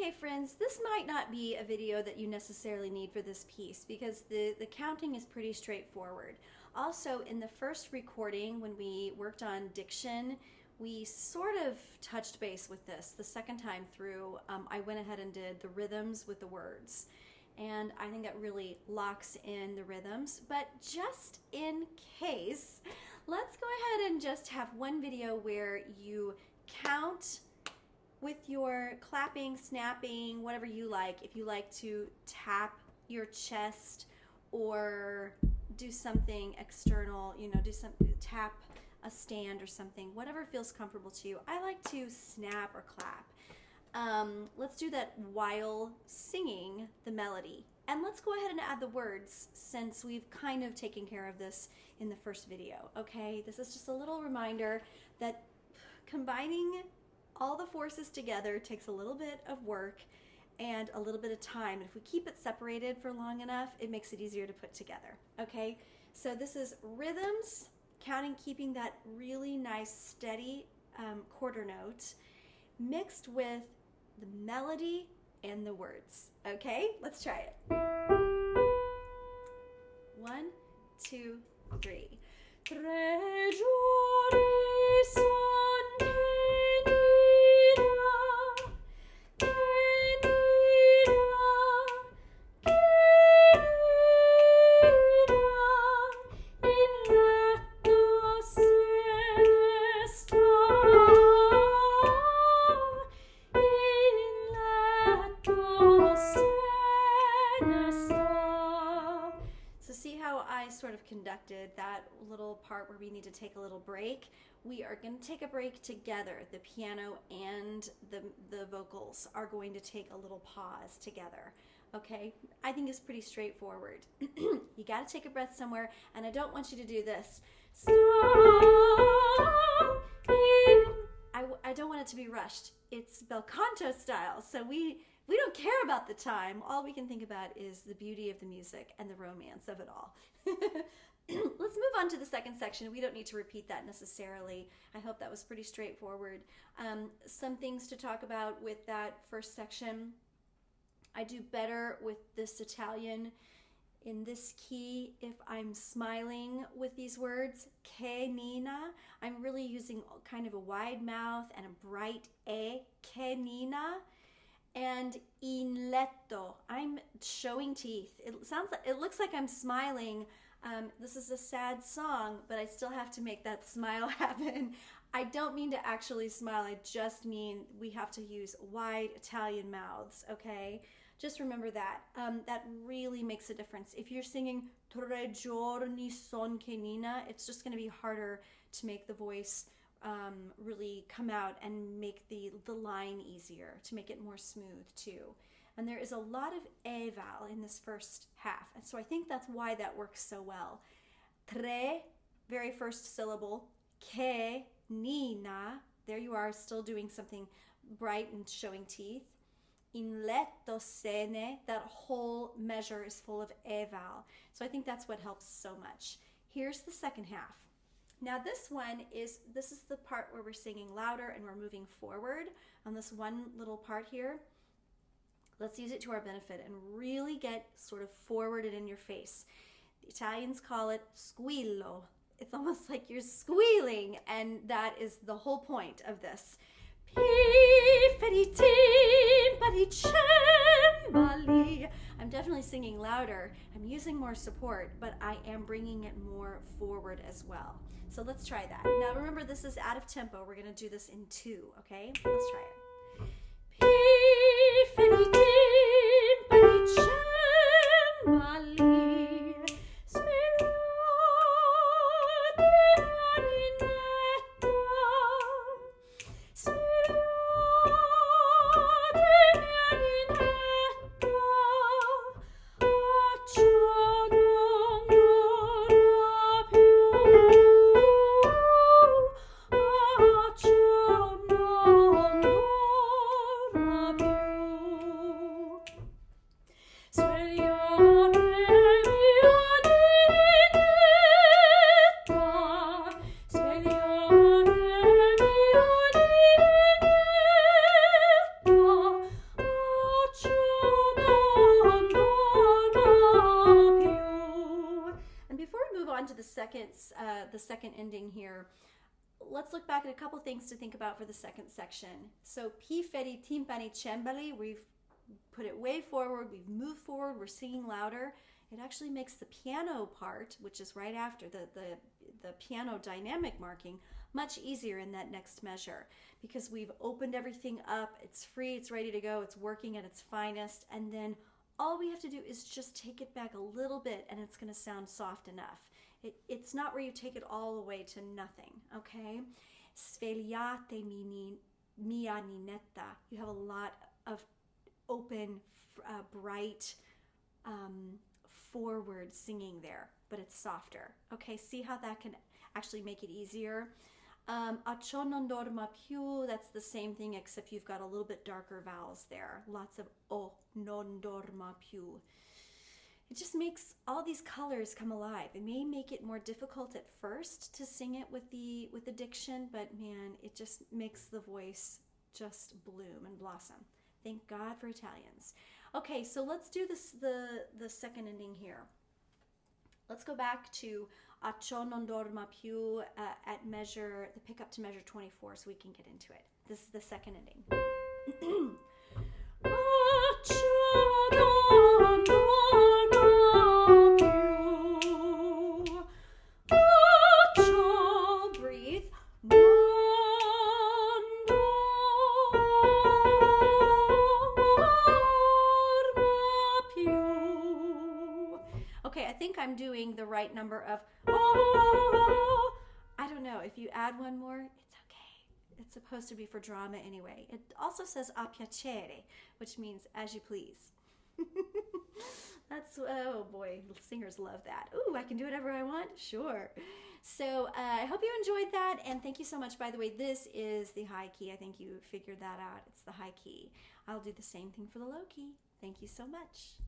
Okay, friends, this might not be a video that you necessarily need for this piece because the counting is pretty straightforward. Also, in the first recording, when we worked on diction, we sort of touched base with this. The second time through, I went ahead and did the rhythms with the words. And I think that really locks in the rhythms. But just in case, let's go ahead and just have one video where you count with your clapping, snapping, whatever you like. If you like to tap your chest or do something external, tap a stand or something, whatever feels comfortable to you. I like to snap or clap. Let's do that while singing the melody. And let's go ahead and add the words since we've kind of taken care of this in the first video, okay? This is just a little reminder that combining all the forces together takes a little bit of work and a little bit of time. If we keep it separated for long enough, it makes it easier to put together, okay? So this is rhythms, counting, keeping that really nice steady quarter note mixed with the melody and the words, okay? Let's try it. 1, 2, 3. Tre giorni son sort of conducted that little part where we need to take a little break. We are going to take a break together. The piano and the vocals are going to take a little pause together. Okay, I think it's pretty straightforward. You got to take a breath somewhere, and I don't want you to do this. I don't want it to be rushed. It's bel canto style, so we don't care about the time. All we can think about is the beauty of the music and the romance of it all. Let's move on to the second section. We don't need to repeat that necessarily. I hope that was pretty straightforward. Some things to talk about with that first section. I do better with this Italian in this key if I'm smiling with these words. Che Nina. I'm really using kind of a wide mouth and a bright E. Che Nina. And in letto, I'm showing teeth. It looks like I'm smiling. This is a sad song, but I still have to make that smile happen. I don't mean to actually smile. I just mean we have to use wide Italian mouths, okay? Just remember that. That really makes a difference. If you're singing Tre giorni son che Nina, it's just going to be harder to make the voice really come out and make the line easier, to make it more smooth too. And there is a lot of E vowel in this first half, and so I think that's why that works so well. Tre, very first syllable. Che Nina, there you are, still doing something bright and showing teeth. In letto sene, that whole measure is full of E vowel. So I think that's what helps so much. Here's the second half. Now this is the part where we're singing louder and we're moving forward on this one little part here. Let's use it to our benefit and really get sort of forwarded in your face. The Italians call it squillo. It's almost like you're squealing, and that is the whole point of this. I'm definitely singing louder. I'm using more support, but I am bringing it more forward as well. So let's try that. Now remember, this is out of tempo. We're going to do this in 2, okay? Let's try it. to the second ending here, let's look back at a couple things to think about for the second section. So pi feri timpani cembali, we've put it way forward, we've moved forward, we're singing louder. It actually makes the piano part, which is right after the piano dynamic marking, much easier in that next measure because we've opened everything up, it's free, it's ready to go, it's working at its finest, and then all we have to do is just take it back a little bit and it's going to sound soft enough. It's not where you take it all the way to nothing, okay? Svegliate mia ninetta. You have a lot of open, bright, forward singing there, but it's softer. Okay, see how that can actually make it easier? A ciò non dorma più, that's the same thing except you've got a little bit darker vowels there. Lots of o, non dorma più. It just makes all these colors come alive. It may make it more difficult at first to sing it with the diction, but man, it just makes the voice just bloom and blossom. Thank God for Italians. Okay, so let's do this the second ending here. Let's go back to A ciò non dorma più at measure, the pick up to measure 24 so we can get into it. This is the second ending. A ciò non dorma più. A ciò, breathe. Non dorma più. Okay, I think I'm doing the right number of oh. I don't know. If you add one more, it's okay. It's supposed to be for drama anyway. It also says a piacere, which means as you please. That's, oh boy, singers love that. Ooh, I can do whatever I want? Sure. So I hope you enjoyed that, and thank you so much. By the way, this is the high key. I think you figured that out. It's the high key. I'll do the same thing for the low key. Thank you so much.